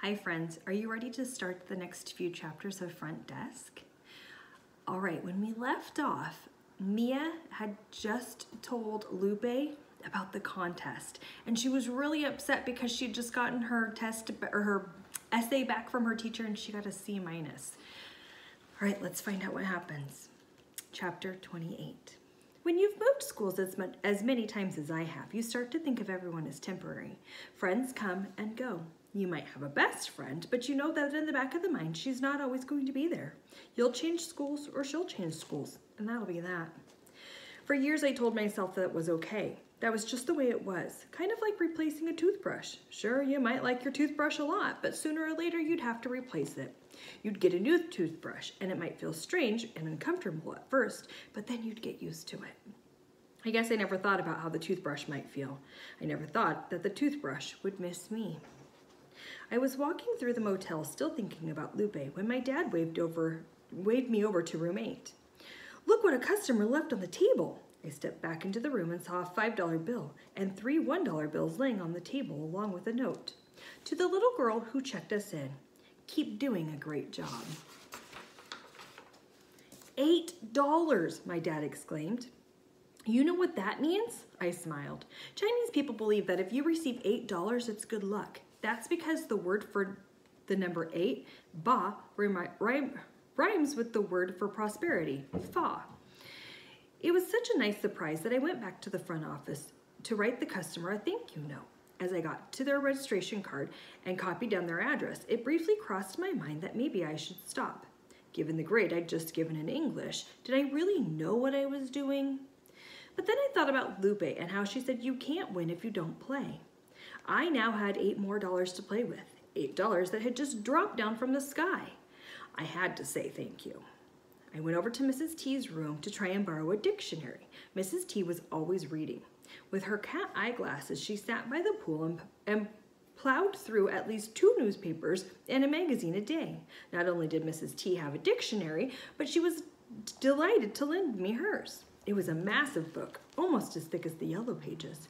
Hi friends, are you ready to start the next few chapters of Front Desk? All right, when we left off, Mia had just told Lupe about the contest, and she was really upset because she'd just gotten her test or her essay back from her teacher and she got a C-. All right, let's find out what happens. Chapter 28. When you've moved schools as many times as I have, you start to think of everyone as temporary. Friends come and go. You might have a best friend, but you know that in the back of the mind, she's not always going to be there. You'll change schools or she'll change schools, and that'll be that. For years, I told myself that it was okay. That was just the way it was, kind of like replacing a toothbrush. Sure, you might like your toothbrush a lot, but sooner or later, you'd have to replace it. You'd get a new toothbrush, and it might feel strange and uncomfortable at first, but then you'd get used to it. I guess I never thought about how the toothbrush might feel. I never thought that the toothbrush would miss me. I was walking through the motel still thinking about Lupe when my dad waved me over to room 8. Look what a customer left on the table. I stepped back into the room and saw a $5 bill and 3 $1 bills laying on the table along with a note. To the little girl who checked us in, keep doing a great job. $8, my dad exclaimed. You know what that means? I smiled. Chinese people believe that if you receive $8, it's good luck. That's because the word for the number 8, ba, rhymes with the word for prosperity, fa. It was such a nice surprise that I went back to the front office to write the customer a thank you note. As I got to their registration card and copied down their address, it briefly crossed my mind that maybe I should stop. Given the grade I'd just given in English, did I really know what I was doing? But then I thought about Lupe and how she said you can't win if you don't play. I now had $8 more to play with, $8 that had just dropped down from the sky. I had to say thank you. I went over to Mrs. T's room to try and borrow a dictionary. Mrs. T was always reading. With her cat eyeglasses, she sat by the pool and plowed through at least 2 newspapers and a magazine a day. Not only did Mrs. T have a dictionary, but she was delighted to lend me hers. It was a massive book, almost as thick as the yellow pages.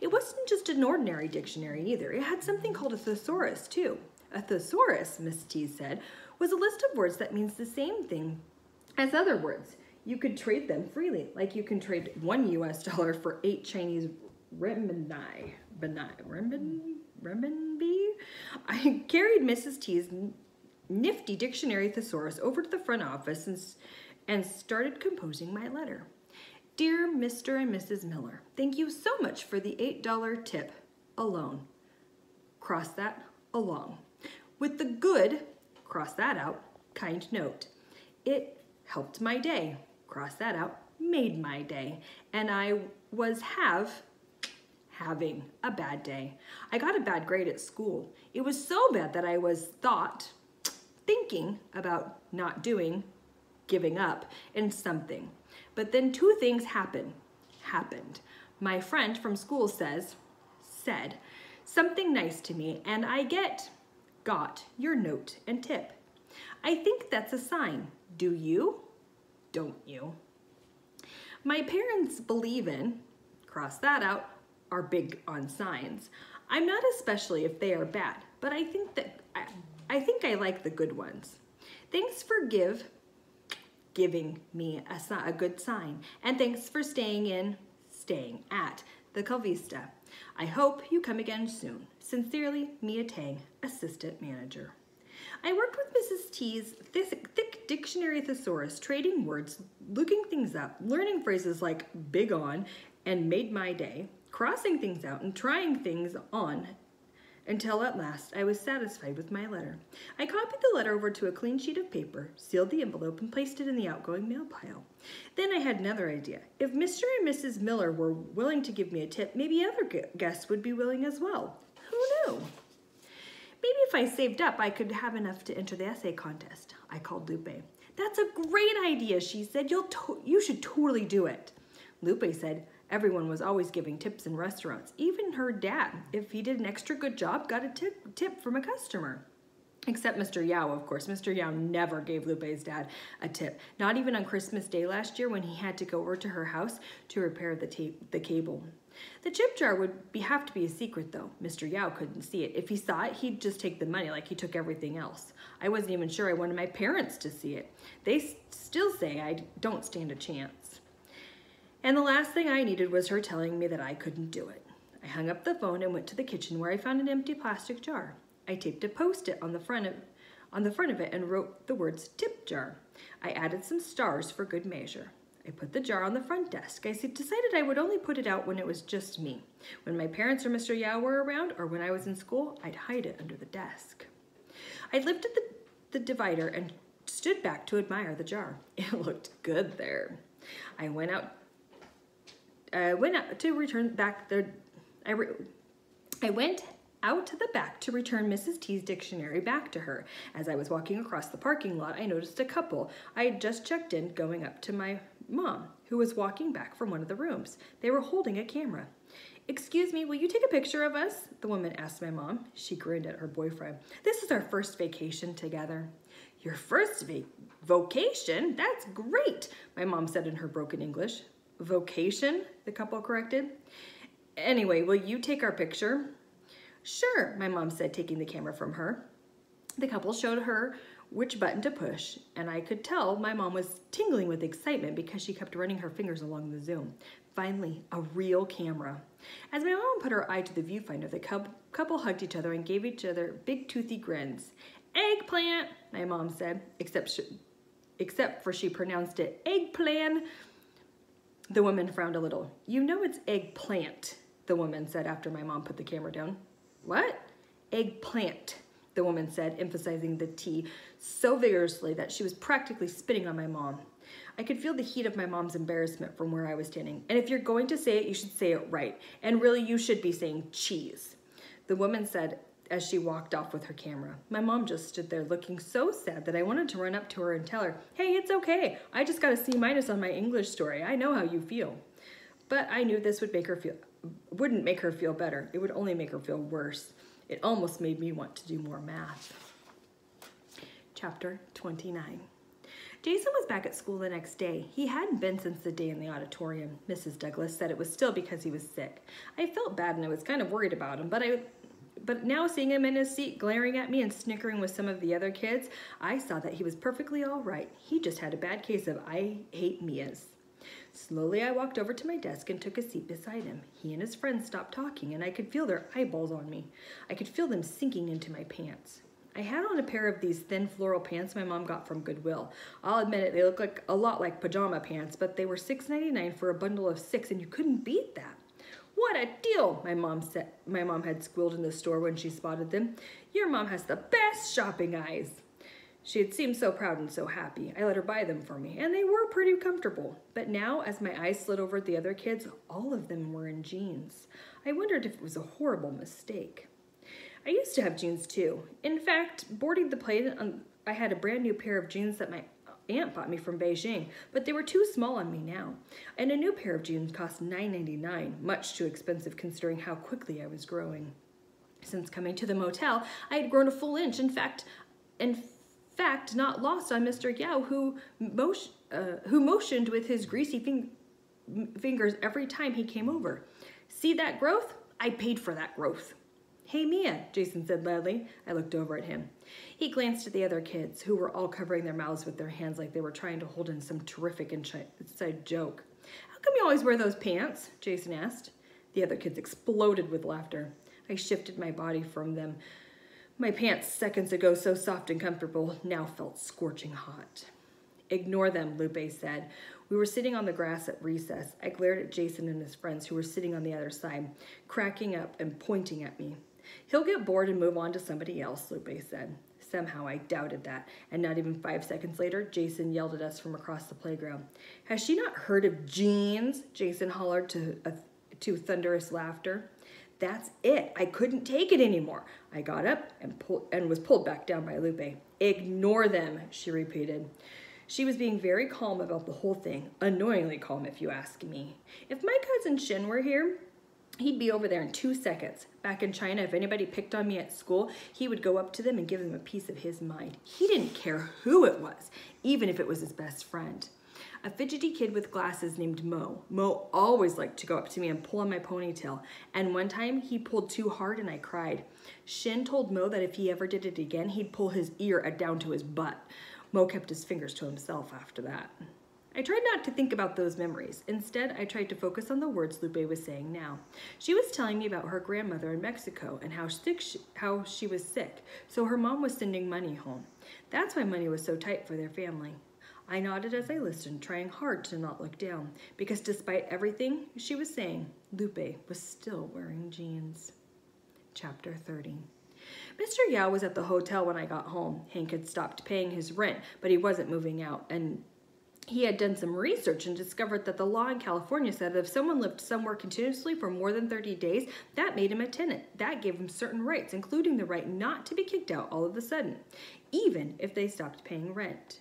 It wasn't just an ordinary dictionary either. It had something called a thesaurus too. A thesaurus, Miss T said, was a list of words that means the same thing as other words. You could trade them freely, like you can trade $1 US for 8 Chinese renminbi. I carried Mrs. T's nifty dictionary thesaurus over to the front office and started composing my letter. Dear Mr. and Mrs. Miller, thank you so much for the $8 tip alone. Cross that along. With the good, cross that out, kind note. It helped my day. Cross that out, made my day. And I was having a bad day. I got a bad grade at school. It was so bad that I was thinking about not doing, giving up in something. But then 2 things happened. My friend from school said something nice to me, and I got your note and tip. I think that's a sign. Do you? Don't you? My parents believe in, cross that out, are big on signs. I'm not especially if they are bad, but I think I like the good ones. Thanks for giving me a good sign, and thanks for staying at the Calvista. I hope you come again soon. Sincerely, Mia Tang, Assistant Manager. I worked with Mrs. T's thick dictionary thesaurus, trading words, looking things up, learning phrases like big on and made my day, crossing things out and trying things on until at last I was satisfied with my letter. I copied the letter over to a clean sheet of paper, sealed the envelope, and placed it in the outgoing mail pile. Then I had another idea. If Mr. and Mrs. Miller were willing to give me a tip, maybe other guests would be willing as well. Who knew? Maybe if I saved up, I could have enough to enter the essay contest. I called Lupe. That's a great idea, she said. You should totally do it. Lupe said, everyone was always giving tips in restaurants. Even her dad, if he did an extra good job, got a tip from a customer. Except Mr. Yao, of course. Mr. Yao never gave Lupe's dad a tip. Not even on Christmas Day last year when he had to go over to her house to repair the cable. The tip jar would have to be a secret, though. Mr. Yao couldn't see it. If he saw it, he'd just take the money like he took everything else. I wasn't even sure I wanted my parents to see it. They still say I don't stand a chance. And the last thing I needed was her telling me that I couldn't do it. I hung up the phone and went to the kitchen where I found an empty plastic jar. I taped a Post-it on the front of it and wrote the words tip jar. I added some stars for good measure. I put the jar on the front desk. I decided I would only put it out when it was just me. When my parents or Mr. Yao were around, or when I was in school, I'd hide it under the desk. I lifted the divider and stood back to admire the jar. It looked good there. I went out to return back the. I went out to the back to return Mrs. T's dictionary back to her. As I was walking across the parking lot, I noticed a couple I had just checked in going up to my mom, who was walking back from one of the rooms. They were holding a camera. "Excuse me, will you take a picture of us?" the woman asked my mom. She grinned at her boyfriend. "This is our first vacation together." "Your first vocation? That's great," my mom said in her broken English. "Vocation?" the couple corrected. "Anyway, will you take our picture?" "Sure," my mom said, taking the camera from her. The couple showed her which button to push, and I could tell my mom was tingling with excitement because she kept running her fingers along the zoom. Finally, a real camera. As my mom put her eye to the viewfinder, the couple hugged each other and gave each other big toothy grins. "Eggplant," my mom said, except for she pronounced it eggplan. The woman frowned a little. "You know it's eggplant," the woman said after my mom put the camera down. "What?" "Eggplant," the woman said, emphasizing the T so vigorously that she was practically spitting on my mom. I could feel the heat of my mom's embarrassment from where I was standing. "And if you're going to say it, you should say it right. And really, you should be saying cheese," the woman said as she walked off with her camera. My mom just stood there looking so sad that I wanted to run up to her and tell her, "Hey, it's okay. I just got a C- on my English story. I know how you feel." But I knew this wouldn't make her feel better. It would only make her feel worse. It almost made me want to do more math. Chapter 29. Jason was back at school the next day. He hadn't been since the day in the auditorium. Mrs. Douglas said it was still because he was sick. I felt bad and I was kind of worried about him, but now seeing him in his seat glaring at me and snickering with some of the other kids, I saw that he was perfectly all right. He just had a bad case of I hate Mia's. Slowly, I walked over to my desk and took a seat beside him. He and his friends stopped talking, and I could feel their eyeballs on me. I could feel them sinking into my pants. I had on a pair of these thin floral pants my mom got from Goodwill. I'll admit it, they look a lot like pajama pants, but they were $6.99 for a bundle of 6, and you couldn't beat that. "What a deal," my mom had squealed in the store when she spotted them. "Your mom has the best shopping eyes." She had seemed so proud and so happy. I let her buy them for me, and they were pretty comfortable. But now, as my eyes slid over at the other kids, all of them were in jeans. I wondered if it was a horrible mistake. I used to have jeans too. In fact, boarding the plane, I had a brand new pair of jeans that my aunt bought me from Beijing, but they were too small on me now. And a new pair of jeans cost $9.99, much too expensive considering how quickly I was growing. Since coming to the motel, I had grown a full inch. In fact, not lost on Mr. Yao, who motioned with his greasy fingers every time he came over. "See that growth? I paid for that growth." "Hey, Mia," Jason said loudly. I looked over at him. He glanced at the other kids, who were all covering their mouths with their hands like they were trying to hold in some terrific inside joke. "How come you always wear those pants?" Jason asked. The other kids exploded with laughter. I shifted my body from them. My pants, seconds ago so soft and comfortable, now felt scorching hot. "Ignore them," Lupe said. We were sitting on the grass at recess. I glared at Jason and his friends who were sitting on the other side, cracking up and pointing at me. "He'll get bored and move on to somebody else," Lupe said. Somehow I doubted that, and not even 5 seconds later, Jason yelled at us from across the playground. "Has she not heard of jeans?" Jason hollered to thunderous laughter. That's it. I couldn't take it anymore. I got up and was pulled back down by Lupe. "Ignore them," she repeated. She was being very calm about the whole thing, annoyingly calm if you ask me. If my cousin Shin were here, he'd be over there in 2 seconds. Back in China, if anybody picked on me at school, he would go up to them and give them a piece of his mind. He didn't care who it was, even if it was his best friend. a fidgety kid with glasses named Mo. Mo always liked to go up to me and pull on my ponytail, and one time he pulled too hard and I cried. Shin told Mo that if he ever did it again, he'd pull his ear down to his butt. Mo kept his fingers to himself after that. I tried not to think about those memories. Instead, I tried to focus on the words Lupe was saying now. She was telling me about her grandmother in Mexico and how she was sick, so her mom was sending money home. That's why money was so tight for their family. I nodded as I listened, trying hard to not look down, because despite everything she was saying, Lupe was still wearing jeans. Chapter 30. Mr. Yao was at the hotel when I got home. Hank had stopped paying his rent, but he wasn't moving out, and he had done some research and discovered that the law in California said that if someone lived somewhere continuously for more than 30 days, that made him a tenant. That gave him certain rights, including the right not to be kicked out all of a sudden, even if they stopped paying rent.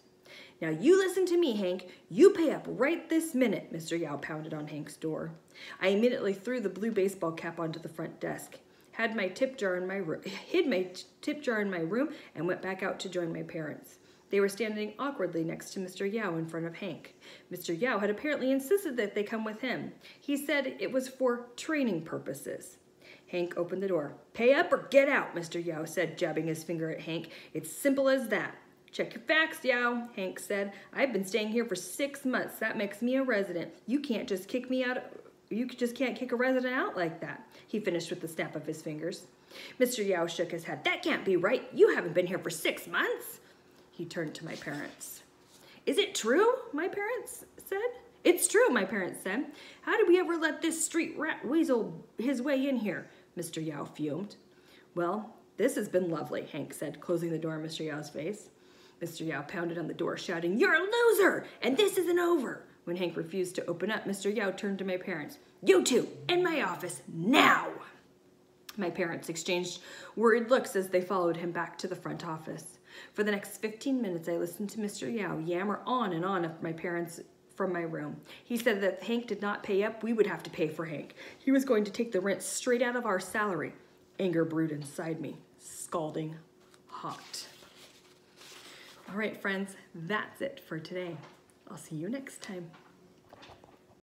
Now you listen to me, Hank. You pay up right this minute, Mr. Yao pounded on Hank's door. I immediately threw the blue baseball cap onto the front desk, hid my tip jar in my room, and went back out to join my parents. They were standing awkwardly next to Mr. Yao in front of Hank. Mr. Yao had apparently insisted that they come with him. He said it was for training purposes. Hank opened the door. Pay up or get out, Mr. Yao said, jabbing his finger at Hank. It's simple as that. Check your facts, Yao, Hank said. I've been staying here for 6 months. That makes me a resident. You can't just kick me out. You just can't kick a resident out like that. He finished with the snap of his fingers. Mr. Yao shook his head. That can't be right. You haven't been here for 6 months. He turned to my parents. Is it true? My parents said. It's true, my parents said. How did we ever let this street rat weasel his way in here? Mr. Yao fumed. Well, this has been lovely, Hank said, closing the door in Mr. Yao's face. Mr. Yao pounded on the door, shouting, You're a loser, and this isn't over. When Hank refused to open up, Mr. Yao turned to my parents. You two, in my office, now! My parents exchanged worried looks as they followed him back to the front office. For the next 15 minutes, I listened to Mr. Yao yammer on and on of my parents from my room. He said that if Hank did not pay up, we would have to pay for Hank. He was going to take the rent straight out of our salary. Anger brewed inside me, scalding hot. All right, friends, that's it for today. I'll see you next time.